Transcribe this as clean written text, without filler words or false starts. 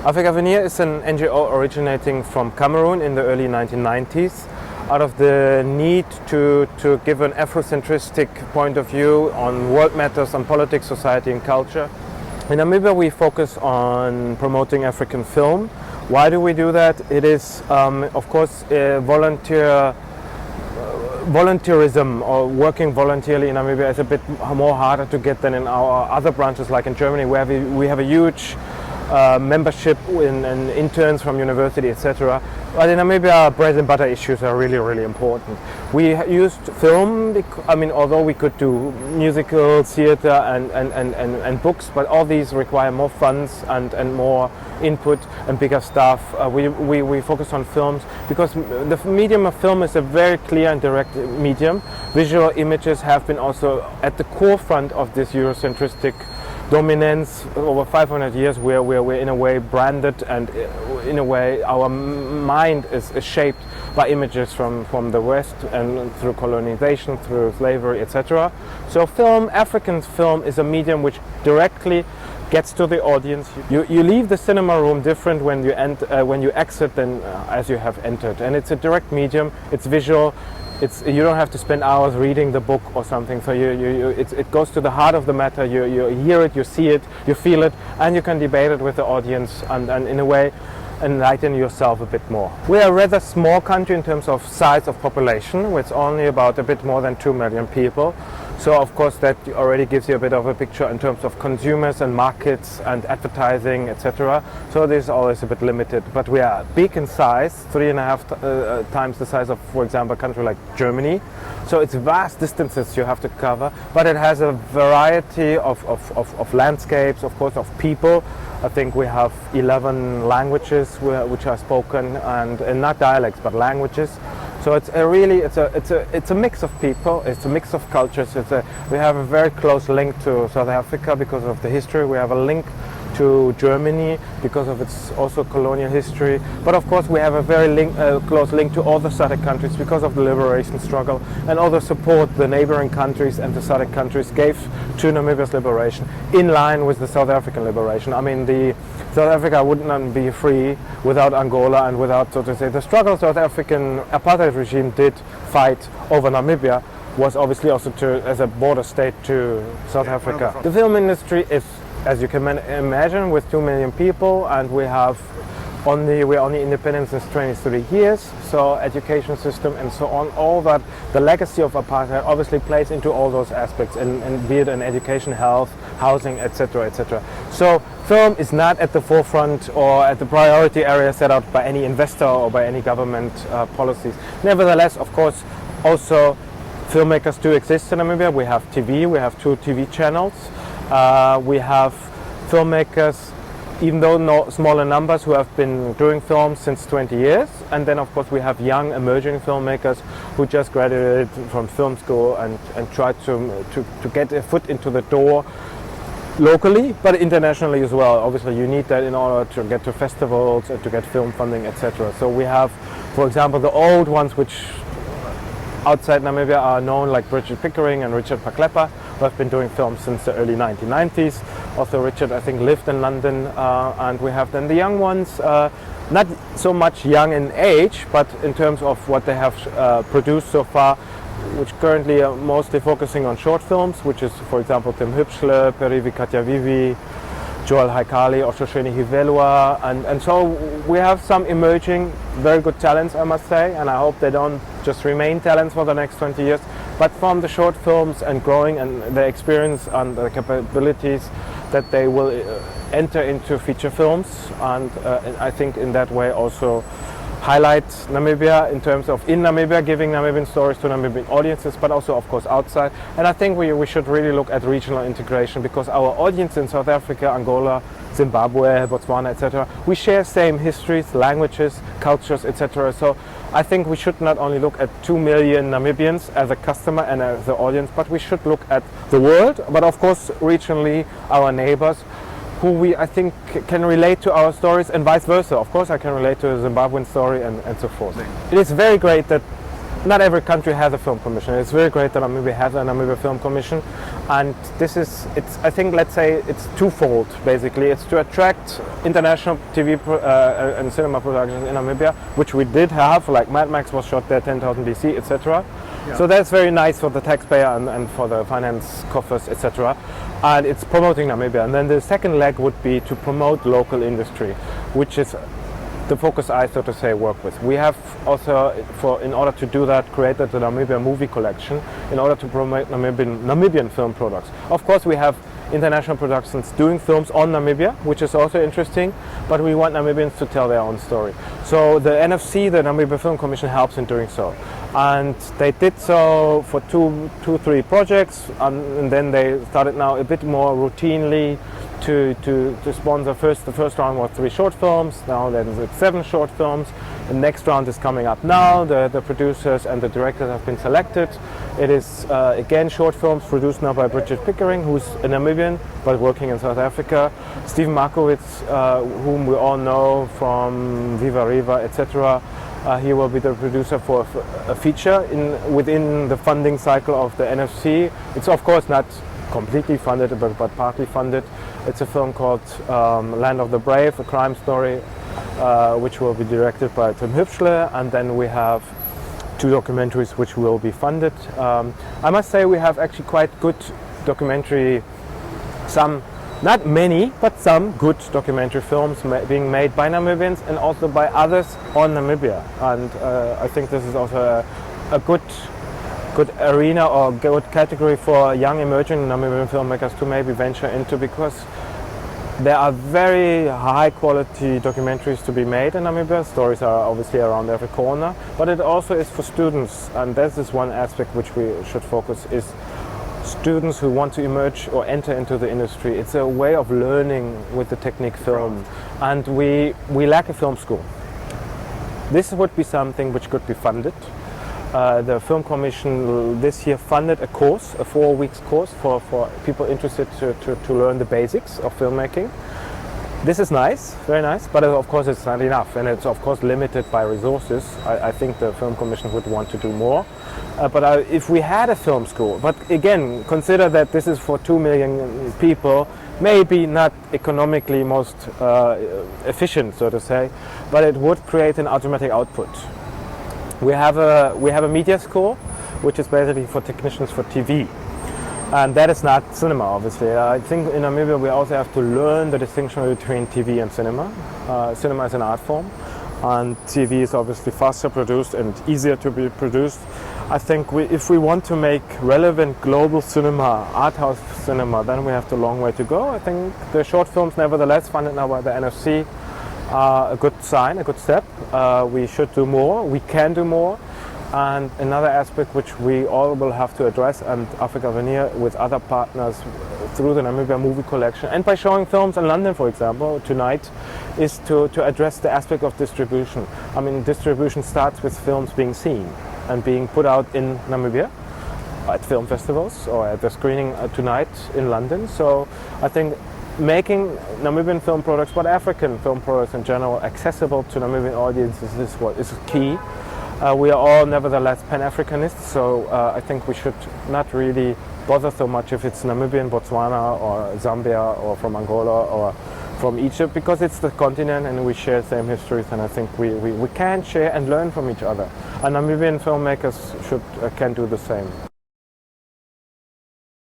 Africa Avenir is an NGO originating from Cameroon in the early 1990s, out of the need to give an Afrocentristic point of view on world matters, on politics, society and culture. In Namibia we focus on promoting African film. Why do we do that? It is of course volunteerism, or working voluntarily in Namibia is a bit more harder to get than in our other branches, like in Germany, where we have a huge membership and interns from university, etc. But in Namibia, bread and butter issues are really, really important. We used film, although we could do musicals, theater and books, but all these require more funds and more input and bigger staff. We focus on films because the medium of film is a very clear and direct medium. Visual images have been also at the core front of this Eurocentristic dominance over 500 years, where we're in a way branded, and in a way our mind is shaped by images from the West and through colonization, through slavery, etc. So film, African film, is a medium which directly gets to the audience. You leave the cinema room different when you exit than as you have entered, and it's a direct medium. It's visual. You don't have to spend hours reading the book or something. So it goes to the heart of the matter. You hear it, you see it, you feel it, and you can debate it with the audience and in a way enlighten yourself a bit more. We are a rather small country in terms of size of population. It's only about a bit more than 2 million people. So of course that already gives you a bit of a picture in terms of consumers and markets and advertising, etc. So this is always a bit limited. But we are big in size, 3.5 times the size of, for example, a country like Germany. So it's vast distances you have to cover, but it has a variety of landscapes, of course, of people. I think we have 11 languages which are spoken, and not dialects but languages. So it's a mix of people, it's a mix of cultures. We have a very close link to South Africa because of the history. We have a link to Germany because of its also colonial history. But of course we have a very close link to all the SADC countries because of the liberation struggle and all the support the neighboring countries and the SADC countries gave to Namibia's liberation, in line with the South African liberation. The South Africa would not be free without Angola and without, so to say, the struggle South African apartheid regime did fight over Namibia was obviously also as a border state to South Africa. The film industry is, as you can imagine, with 2 million people, and we're only independent since 23 years, so education system and so on, all that, the legacy of apartheid obviously plays into all those aspects, and be it in education, health, housing, etc., etc. So film is not at the forefront or at the priority area set out by any investor or by any government policies. Nevertheless, of course, also filmmakers do exist in Namibia. We have TV, we have 2 TV channels. We have filmmakers, even though smaller numbers, who have been doing films since 20 years. And then of course we have young emerging filmmakers who just graduated from film school and try to get a foot into the door locally, but internationally as well. Obviously you need that in order to get to festivals and to get film funding, etc. So we have, for example, the old ones which outside Namibia are known, like Richard Pickering and Richard Paklepa, who have been doing films since the early 1990s. Also Richard, I think, lived in London, and we have then the young ones, not so much young in age, but in terms of what they have produced so far, which currently are mostly focusing on short films, which is, for example, Tim Hübschle, Perivi Katjavivi, Joel Haikali, Oshosheni Hivelua, and so we have some emerging very good talents, I must say, and I hope they don't just remain talents for the next 20 years, but from the short films and growing and their experience and the capabilities that they will enter into feature films, and I think in that way also highlight Namibia in terms of in Namibia, giving Namibian stories to Namibian audiences, but also of course outside. And I think we should really look at regional integration, because our audience in South Africa, Angola, Zimbabwe, Botswana, etc., we share same histories, languages, cultures, etc. So I think we should not only look at 2 million Namibians as a customer and as the audience, but we should look at the world, but of course regionally our neighbors, who I think can relate to our stories, and vice versa. Of course I can relate to a Zimbabwean story and so forth. It is very great that not every country has a film commission. It's very great that Namibia has a Namibia Film Commission, and I think, let's say it's twofold basically. It's to attract international TV and cinema productions in Namibia, which we did have, like Mad Max was shot there, 10,000 BC, etc. Yeah. So that's very nice for the taxpayer and for the finance coffers, etc. And it's promoting Namibia. And then the second leg would be to promote local industry, which is the focus I, so to say, work with. We have also, in order to do that, created the Namibia movie collection in order to promote Namibian film products. Of course, we have international productions doing films on Namibia, which is also interesting, but we want Namibians to tell their own story. So the NFC, the Namibia Film Commission, helps in doing so. And they did so for three projects, and then they started now a bit more routinely to sponsor. The first round was 3 short films, now there's 7 short films. The next round is coming up now. The producers and the directors have been selected. It is again short films produced now by Bridget Pickering, who's a Namibian but working in South Africa. Steven Markovitz, whom we all know from Viva Riva, etc. He will be the producer for a feature within the funding cycle of the NFC. It's of course not completely funded, but partly funded. It's a film called Land of the Brave, a crime story, which will be directed by Tim Hübschle, and then we have 2 documentaries which will be funded. I must say we have actually quite good documentary, some, not many, but some good documentary films being made by Namibians and also by others on Namibia. And I think this is also a good arena or good category for young emerging Namibian filmmakers to maybe venture into, because there are very high quality documentaries to be made in Namibia. Stories are obviously around every corner, but it also is for students, and this is one aspect which we should focus, is students who want to emerge or enter into the industry. It's a way of learning with the technique film, and we lack a film school. This would be something which could be funded. The Film Commission this year funded a course, a 4-week course for people interested to learn the basics of filmmaking. This is nice, very nice, but of course it's not enough, and it's of course limited by resources. I think the Film Commission would want to do more. But if we had a film school, but again, consider that this is for 2 million people, maybe not economically most efficient, so to say, but it would create an automatic output. We have a media school, which is basically for technicians for TV, and that is not cinema, obviously. I think in Namibia we also have to learn the distinction between TV and cinema. Cinema is an art form, and TV is obviously faster produced and easier to be produced. I think if we want to make relevant global cinema, art house cinema, then we have a long way to go. I think the short films, nevertheless, funded now by the NFC, a good sign, a good step. We should do more, we can do more. And another aspect which we all will have to address, and Africa Avenir with other partners through the Namibia movie collection and by showing films in London, for example, tonight, is to address the aspect of distribution. I mean, distribution starts with films being seen and being put out in Namibia at film festivals or at the screening tonight in London. So I think making Namibian film products, but African film products in general, accessible to Namibian audiences is what is key. We are all nevertheless Pan-Africanists, so I think we should not really bother so much if it's Namibian, Botswana or Zambia or from Angola or from Egypt, because it's the continent and we share the same histories, and I think we can share and learn from each other. And Namibian filmmakers can do the same.